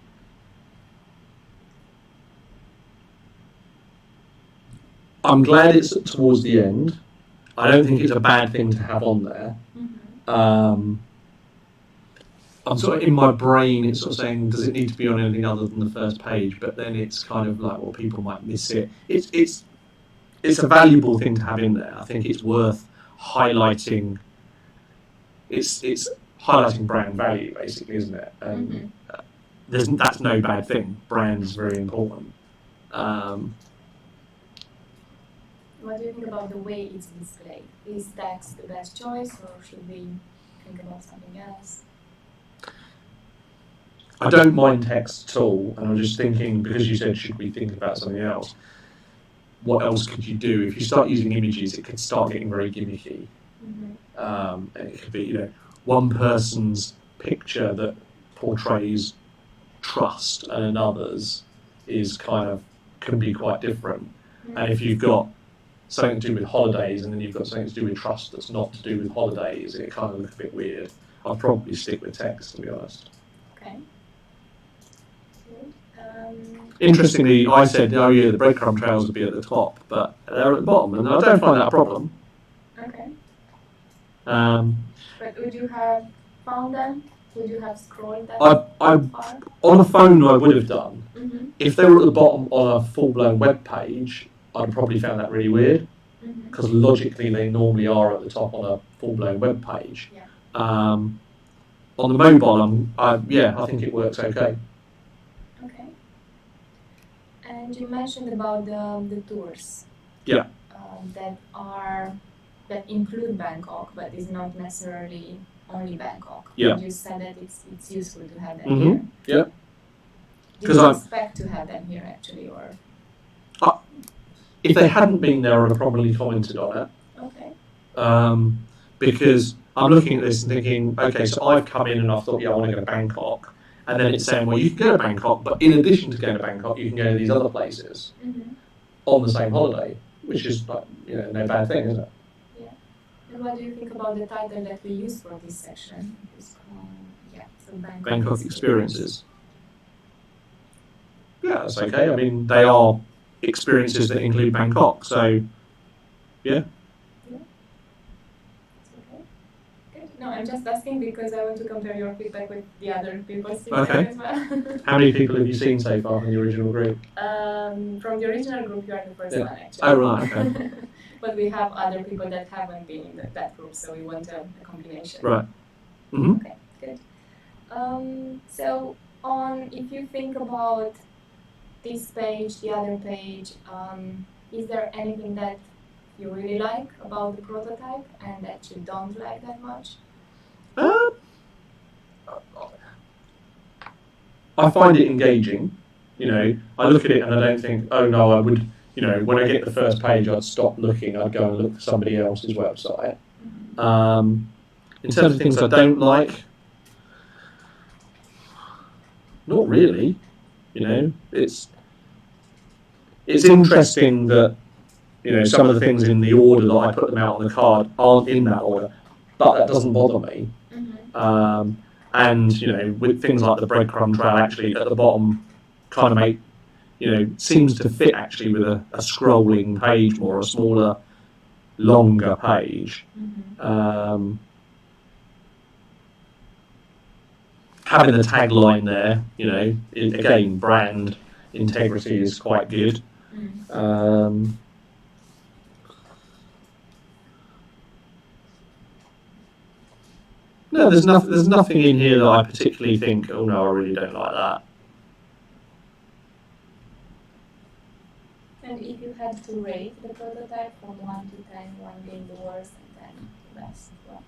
I'm glad it's towards the end. I don't think it's a bad thing to have on there. I'm sort of in my brain, it's sort of saying, does it need to be on anything other than the first page? But then it's kind of like, well, people might miss it. It's a valuable thing to have in there. I think it's worth highlighting. It's highlighting brand value, basically, isn't it? And that's no bad thing. Brand is very important. What do you think about the way it's displayed? Is text the best choice, or should we think about something else? I don't mind text at all, and I'm just thinking, because you said, should we think about something else? What else could you do? If you start using images, it could start getting very gimmicky. And it could be, one person's picture that portrays trust and another's is can be quite different. And if you've got something to do with holidays and then you've got something to do with trust that's not to do with holidays, it kind of looks a bit weird. I'd probably stick with text, to be honest. Okay. Good. Interestingly, I said, oh yeah, the breadcrumb trails would be at the top, but they're at the bottom, and I don't find that a problem. Okay. Um, But would you have found them? Would you have scrolled them I far? on a phone I would have done. Mm-hmm. If they were at the bottom on a full-blown web page, I'd probably found that really weird, because logically they normally are at the top on a full-blown web page. Yeah. On the mobile, I think it works okay. Okay. And you mentioned about the tours. Yeah. That include Bangkok, but is not necessarily only Bangkok. Yeah. You said that it's useful to have them Mhm. here. Yeah. Do you expect to have them here actually, or? If they hadn't been there, I'd have probably commented on it. Okay. Because I'm looking at this and thinking, okay, so I've come in and I thought, yeah, I want to go to Bangkok. And then it's saying, well, you can go to Bangkok, but in addition to going to Bangkok, you can go to these other places on the same holiday, which is no bad thing, is it? Yeah. And what do you think about the title that we use for this section? So Bangkok Experiences. Yeah, that's okay. I mean, they are experiences that include Bangkok, so yeah. It's okay. Good. No, I'm just asking because I want to compare your feedback with the other people's feedback Okay. as well. How many people have you seen so far in the original group? From the original group, you are the first Yeah. one actually. Oh, right, okay. But we have other people that haven't been in that group, so we want a combination. Right. Mm-hmm. Okay, good. So if you think about this page, the other page, is there anything that you really like about the prototype and that you don't like that much? I find it engaging. You know, I look at it and I don't think, oh no, I would. You know, when I get the first page, I'd stop looking. I'd go and look for somebody else's website. In terms of things I don't like, not really. You know, it's interesting that, you know, some of the things in the order that I put them out on the card aren't in that order, but that doesn't bother me. And, you know, with things like the breadcrumb trail actually at the bottom kind of make, you know, seems to fit actually with a scrolling page more, a smaller, longer page. Having the tagline there, you know, again, brand integrity is quite good. No, there's nothing in here that I particularly think, oh no, I really don't like that. And if you had to rate the prototype from 1 to 10, 1 being the worst and 10 the best, what?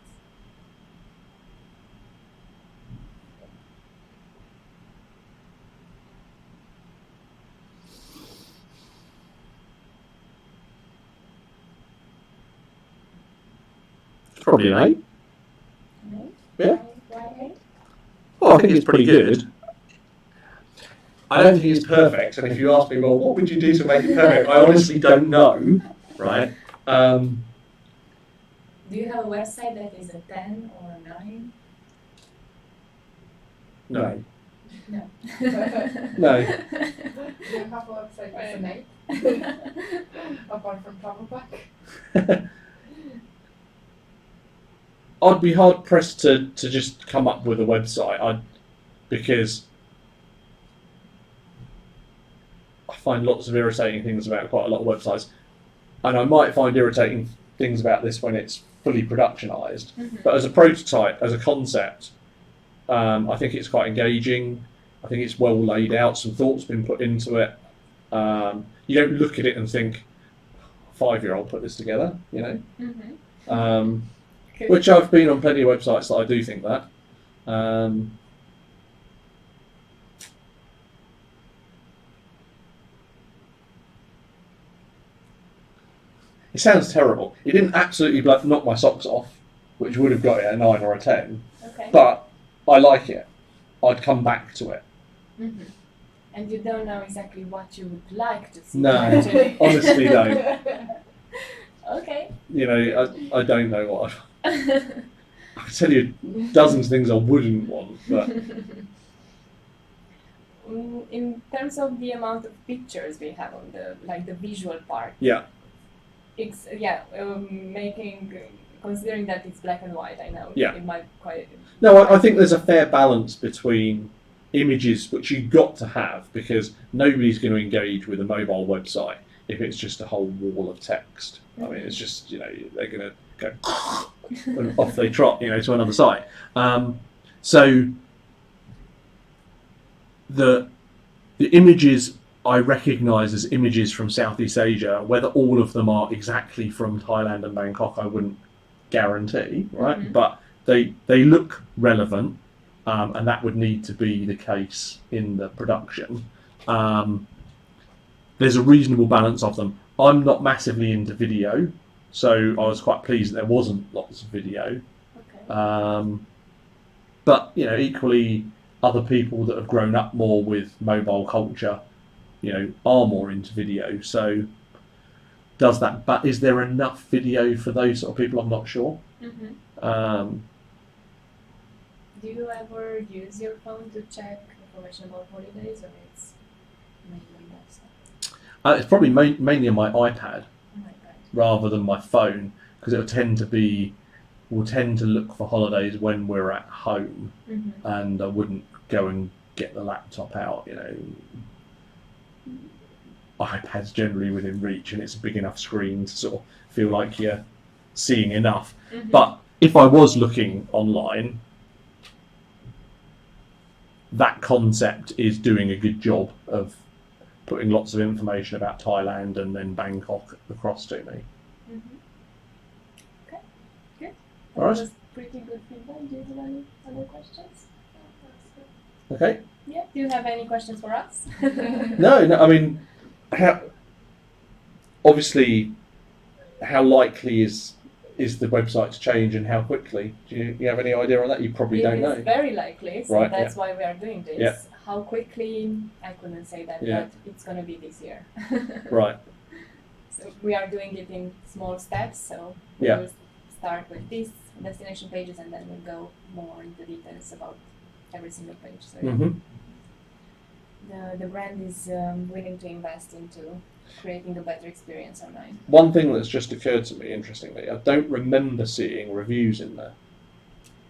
It's probably an 8. An 8? Yeah. Why 8? Well, I think it's pretty good. I don't think it's perfect, and if you ask me, well, what would you do to make it perfect? I honestly don't know, right? Do you have a website that is a 10 or a 9? No. No. No. Do you have a website that's an 8? Apart from Paperback? I'd be hard pressed to just come up with a website. Because I find lots of irritating things about quite a lot of websites, and I might find irritating things about this when it's fully productionized. But as a prototype, as a concept, I think it's quite engaging. I think it's well laid out. Some thought's been put into it. You don't look at it and think, 5-year-old put this together, you know. Which I've been on plenty of websites that I do think that. It sounds terrible. It didn't absolutely knock my socks off, which would have got it a 9 or a 10. Okay. But I like it. I'd come back to it. And you don't know exactly what you would like to see. No, actually. honestly don't. Okay. You know, I don't know what I can tell you dozens of things I wouldn't want, but In terms of the amount of pictures we have on the visual part. yeah. It's considering that it's black and white, I know. Yeah. It might quite. No, I think there's a fair balance between images, which you've got to have, because nobody's going to engage with a mobile website if it's just a whole wall of text. I mean, it's just, you know, they're going to go and off they trot, you know, to another site. So the images I recognise as images from Southeast Asia. Whether all of them are exactly from Thailand and Bangkok, I wouldn't guarantee, right? But they look relevant, and that would need to be the case in the production. There's a reasonable balance of them. I'm not massively into video, so I was quite pleased that there wasn't lots of video. Okay. But you know, equally, other people that have grown up more with mobile culture, you know, are more into video. So does that? But is there enough video for those sort of people? I'm not sure. Do you ever use your phone to check information about holidays, or it's mainly that stuff? It's probably mainly on my iPad Oh my God. rather than my phone, because it'll tend to be will tend to look for holidays when we're at home, Mm-hmm. and I wouldn't go and get the laptop out. You know, iPad's generally within reach, and it's a big enough screen to sort of feel like you're seeing enough. Mm-hmm. But if I was looking online, that concept is doing a good job of putting lots of information about Thailand and then Bangkok across to me. Mm-hmm. Okay, good. All right. That was pretty good feedback. Do you have any other questions? Okay. Yeah. Do you have any questions for us? No. I mean, obviously, how likely is the website to change, and how quickly? Do you have any idea on that? You probably don't know. It is very likely, so Right, that's why we are doing this. Yeah. How quickly, I couldn't say that, Yeah. but it's going to be this year. Right. So we are doing it in small steps, so Yeah. we'll start with these destination pages and then we'll go more into details about every single page. So Mm-hmm. the brand is willing to invest into creating a better experience online. One thing that's just occurred to me, interestingly, I don't remember seeing reviews in there.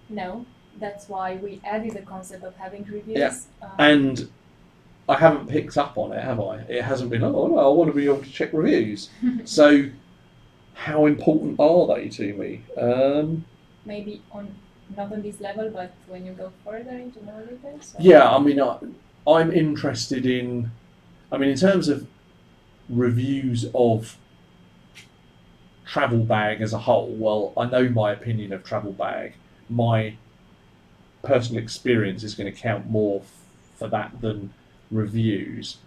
No, that's why we added the concept of having reviews. Yeah. And I haven't picked up on it, have I? It hasn't been, oh, no, I want to be able to check reviews. So, how important are they to me? Maybe not on this level, but when you go further into more details. Yeah, I mean, I'm interested in terms of reviews of travel bag as a whole. Well, I know my opinion of travel bag. My personal experience is going to count more for that than reviews.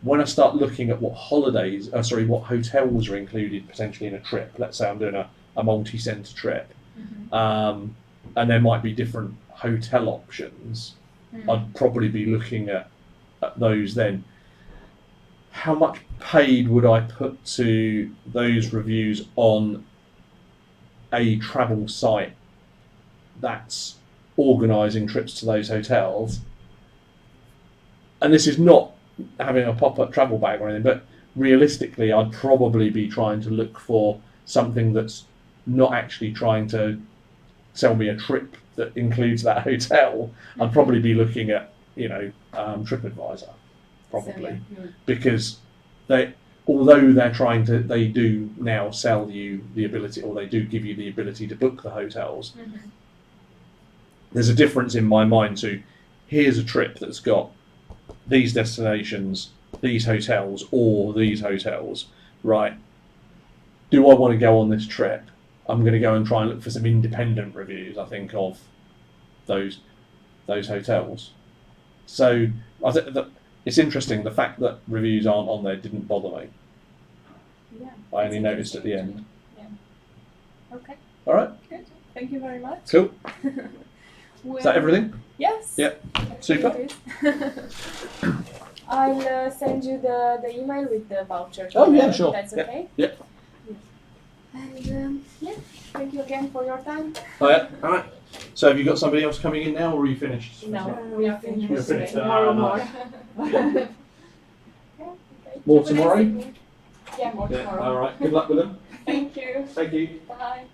When I start looking at what what hotels are included potentially in a trip, let's say I'm doing a multi-centre trip, and there might be different hotel options, I'd probably be looking at those then. How much paid would I put to those reviews on a travel site that's organising trips to those hotels? And this is not having a pop-up travel bag or anything, but realistically, I'd probably be trying to look for something that's not actually trying to sell me a trip that includes that hotel. I'd probably be looking at, TripAdvisor, probably, because although they do now sell you the ability, or they do give you the ability to book the hotels. There's a difference in my mind to, here's a trip that's got these destinations, these hotels, or these hotels, right? Do I want to go on this trip? I'm going to go and try and look for some independent reviews, I think, of those hotels. So I think that it's interesting, the fact that reviews aren't on there didn't bother me. Yeah. I only noticed at the end. Yeah. Okay. All right. Good. Thank you very much. Cool. Is that everything? Yes. Yep. Super. It is. I'll send you the email with the voucher. Oh, yeah, sure. That's Yep. okay? Yep. And thank you again for your time. Oh, yeah. All right. So have you got somebody else coming in now, or are you finished? No, we are finished. You're finished. Tomorrow more. Okay. More Have a nice tomorrow? evening. Yeah, more Yeah. tomorrow. All right. Good luck with them. Thank you. Thank you. Bye.